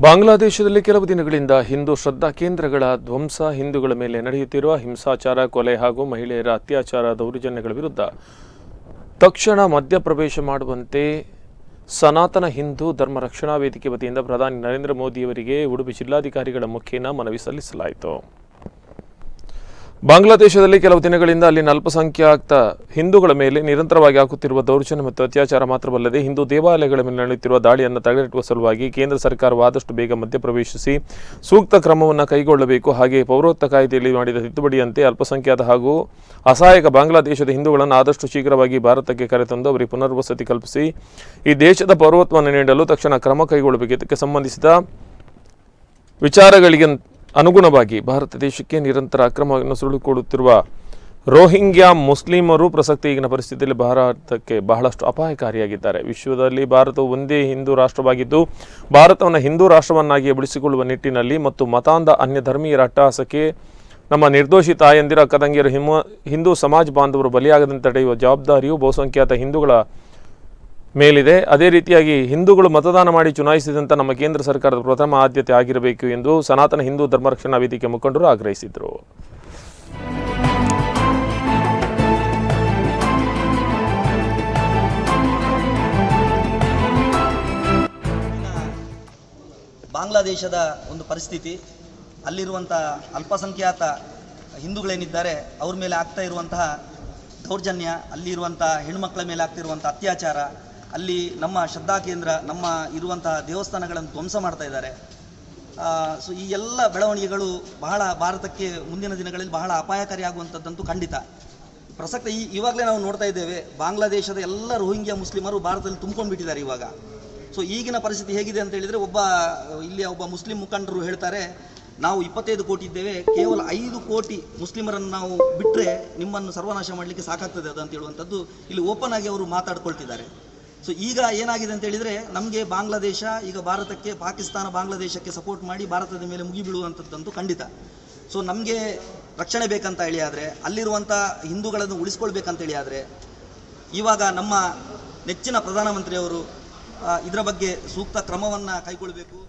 ಬಾಂಗ್ಲಾದೇಶದಲ್ಲಿ ಕೆಲವು ದಿನಗಳಿಂದ ಹಿಂದೂ ಶ್ರದ್ಧಾ ಕೇಂದ್ರಗಳ ಧ್ವಂಸ, ಹಿಂದೂಗಳ ಮೇಲೆ ನಡೆಯುತ್ತಿರುವ ಹಿಂಸಾಚಾರ, ಕೊಲೆ ಹಾಗೂ ಮಹಿಳೆಯರ ಅತ್ಯಾಚಾರ, ದೌರ್ಜನ್ಯಗಳ ವಿರುದ್ಧ ತಕ್ಷಣ ಮಧ್ಯಪ್ರವೇಶ ಮಾಡುವಂತೆ ಸನಾತನ ಹಿಂದೂ ಧರ್ಮ ರಕ್ಷಣಾ ವೇದಿಕೆ ವತಿಯಿಂದ ಪ್ರಧಾನಿ ನರೇಂದ್ರ ಮೋದಿಯವರಿಗೆ ಉಡುಪಿ ಜಿಲ್ಲಾಧಿಕಾರಿಗಳ ಮುಖೇನ ಮನವಿ ಸಲ್ಲಿಸಲಾಯಿತು. ಬಾಂಗ್ಲಾದೇಶದಲ್ಲಿ ಕೆಲವು ದಿನಗಳಿಂದ ಅಲ್ಲಿನ ಅಲ್ಪಸಂಖ್ಯಾತ ಹಿಂದೂಗಳ ಮೇಲೆ ನಿರಂತರವಾಗಿ ಆಗುತ್ತಿರುವ ದೌರ್ಜನ್ಯ ಮತ್ತು ಅತ್ಯಾಚಾರ ಮಾತ್ರವಲ್ಲದೆ ಹಿಂದೂ ದೇವಾಲಯಗಳ ಮೇಲೆ ನಡೆಯುತ್ತಿರುವ ದಾಳಿಯನ್ನು ತಡೆಗಟ್ಟುವ ಸಲುವಾಗಿ ಕೇಂದ್ರ ಸರ್ಕಾರವು ಆದಷ್ಟು ಬೇಗ ಮಧ್ಯಪ್ರವೇಶಿಸಿ ಸೂಕ್ತ ಕ್ರಮವನ್ನು ಕೈಗೊಳ್ಳಬೇಕು. ಹಾಗೆಯೇ ಪೌರತ್ವ ಕಾಯ್ದೆಯಲ್ಲಿ ಮಾಡಿದ ತಿದ್ದುಪಡಿಯಂತೆ ಅಲ್ಪಸಂಖ್ಯಾತ ಹಾಗೂ ಅಸಹಾಯಕ ಬಾಂಗ್ಲಾದೇಶದ ಹಿಂದೂಗಳನ್ನು ಆದಷ್ಟು ಶೀಘ್ರವಾಗಿ ಭಾರತಕ್ಕೆ ಕರೆತಂದು ಅವರಿಗೆ ಪುನರ್ವಸತಿ ಕಲ್ಪಿಸಿ ಈ ದೇಶದ ಪೌರತ್ವವನ್ನು ನೀಡಲು ತಕ್ಷಣ ಕ್ರಮ ಕೈಗೊಳ್ಳಬೇಕು. ಇದಕ್ಕೆ ಸಂಬಂಧಿಸಿದ ವಿಚಾರಗಳಿಗೆ ಅನುಗುಣವಾಗಿ ಭಾರತ ದೇಶಕ್ಕೆ ನಿರಂತರ ಅಕ್ರಮವನ್ನು ಸುಳಿದುಕೊಳ್ಳುತ್ತಿರುವ ರೋಹಿಂಗ್ಯಾ ಮುಸ್ಲಿಮರು ಪ್ರಸಕ್ತ ಈಗಿನ ಪರಿಸ್ಥಿತಿಯಲ್ಲಿ ಭಾರತಕ್ಕೆ ಬಹಳಷ್ಟು ಅಪಾಯಕಾರಿಯಾಗಿದ್ದಾರೆ. ವಿಶ್ವದಲ್ಲಿ ಭಾರತವು ಒಂದೇ ಹಿಂದೂ ರಾಷ್ಟ್ರವಾಗಿದ್ದು ಭಾರತವನ್ನು ಹಿಂದೂ ರಾಷ್ಟ್ರವನ್ನಾಗಿ ಉಳಿಸಿಕೊಳ್ಳುವ ನಿಟ್ಟಿನಲ್ಲಿ ಮತ್ತು ಮತಾಂಧ ಅನ್ಯ ಧರ್ಮೀಯರ ಅಟ್ಟಹಾಸಕ್ಕೆ ನಮ್ಮ ನಿರ್ದೋಷಿ ತಾಯಂದಿರ ಅಕ್ಕತಂಗಿಯರು ಹಿಂದೂ ಸಮಾಜ ಬಾಂಧವರು ಬಲಿಯಾಗದಂತೆ ತಡೆಯುವ ಜವಾಬ್ದಾರಿಯು ಬಹುಸಂಖ್ಯಾತ ಹಿಂದೂಗಳ ಮೇಲಿದೆ. ಅದೇ ರೀತಿಯಾಗಿ ಹಿಂದೂಗಳು ಮತದಾನ ಮಾಡಿ ಚುನಾಯಿಸಿದಂಥ ನಮ್ಮ ಕೇಂದ್ರ ಸರ್ಕಾರದ ಪ್ರಥಮ ಆದ್ಯತೆ ಆಗಿರಬೇಕು ಎಂದು ಸನಾತನ ಹಿಂದೂ ಧರ್ಮ ರಕ್ಷಣಾ ವೇದಿಕೆ ಮುಖಂಡರು ಆಗ್ರಹಿಸಿದರು. ಬಾಂಗ್ಲಾದೇಶದ ಒಂದು ಪರಿಸ್ಥಿತಿ, ಅಲ್ಲಿರುವಂಥ ಅಲ್ಪಸಂಖ್ಯಾತ ಹಿಂದೂಗಳೇನಿದ್ದಾರೆ ಅವ್ರ ಮೇಲೆ ಆಗ್ತಾ ಇರುವಂತಹ ದೌರ್ಜನ್ಯ, ಅಲ್ಲಿರುವಂಥ ಹೆಣ್ಮಕ್ಳ ಮೇಲೆ ಆಗ್ತಿರುವಂಥ ಅತ್ಯಾಚಾರ, ಅಲ್ಲಿ ನಮ್ಮ ಶ್ರದ್ಧಾ ಕೇಂದ್ರ, ನಮ್ಮ ಇರುವಂತಹ ದೇವಸ್ಥಾನಗಳನ್ನು ಧ್ವಂಸ ಮಾಡ್ತಾ ಇದ್ದಾರೆ. ಸೊ ಈ ಎಲ್ಲ ಬೆಳವಣಿಗೆಗಳು ಬಹಳ ಭಾರತಕ್ಕೆ ಮುಂದಿನ ದಿನಗಳಲ್ಲಿ ಬಹಳ ಅಪಾಯಕಾರಿಯಾಗುವಂಥದ್ದಂತೂ ಖಂಡಿತ. ಪ್ರಸಕ್ತ ಇವಾಗಲೇ ನಾವು ನೋಡ್ತಾ ಇದ್ದೇವೆ, ಬಾಂಗ್ಲಾದೇಶದ ಎಲ್ಲ ರೋಹಿಂಗ್ಯಾ ಮುಸ್ಲಿಮರು ಭಾರತದಲ್ಲಿ ತುಂಬಿಕೊಂಡ್ಬಿಟ್ಟಿದ್ದಾರೆ ಇವಾಗ. ಸೊ ಈಗಿನ ಪರಿಸ್ಥಿತಿ ಹೇಗಿದೆ ಅಂತ ಹೇಳಿದರೆ, ಇಲ್ಲಿಯ ಒಬ್ಬ ಮುಸ್ಲಿಂ ಮುಖಂಡರು ಹೇಳ್ತಾರೆ, ನಾವು 25 ಕೋಟಿ ಇದ್ದೇವೆ, ಕೇವಲ 5 ಕೋಟಿ ಮುಸ್ಲಿಮರನ್ನು ನಾವು ಬಿಟ್ಟರೆ ನಿಮ್ಮನ್ನು ಸರ್ವನಾಶ ಮಾಡಲಿಕ್ಕೆ ಸಾಕಾಗ್ತದೆ ಅದಂತ ಹೇಳುವಂಥದ್ದು ಇಲ್ಲಿ ಓಪನ್ ಆಗಿ ಅವರು ಮಾತಾಡ್ಕೊಳ್ತಿದ್ದಾರೆ. ಸೊ ಈಗ ಏನಾಗಿದೆ ಅಂತ ಹೇಳಿದರೆ, ನಮಗೆ ಬಾಂಗ್ಲಾದೇಶ ಈಗ ಭಾರತಕ್ಕೆ, ಪಾಕಿಸ್ತಾನ ಬಾಂಗ್ಲಾದೇಶಕ್ಕೆ ಸಪೋರ್ಟ್ ಮಾಡಿ ಭಾರತದ ಮೇಲೆ ಮುಗಿಬೀಳುವಂಥದ್ದಂತೂ ಖಂಡಿತ. ಸೊ ನಮಗೆ ರಕ್ಷಣೆ ಬೇಕಂತ ಹೇಳಿ ಆದರೆ, ಅಲ್ಲಿರುವಂಥ ಹಿಂದೂಗಳನ್ನು ಉಳಿಸ್ಕೊಳ್ಬೇಕಂತ ಹೇಳಿ ಆದರೆ, ಇವಾಗ ನಮ್ಮ ನೆಚ್ಚಿನ ಪ್ರಧಾನಮಂತ್ರಿಯವರು ಇದರ ಬಗ್ಗೆ ಸೂಕ್ತ ಕ್ರಮವನ್ನು ಕೈಗೊಳ್ಳಬೇಕು.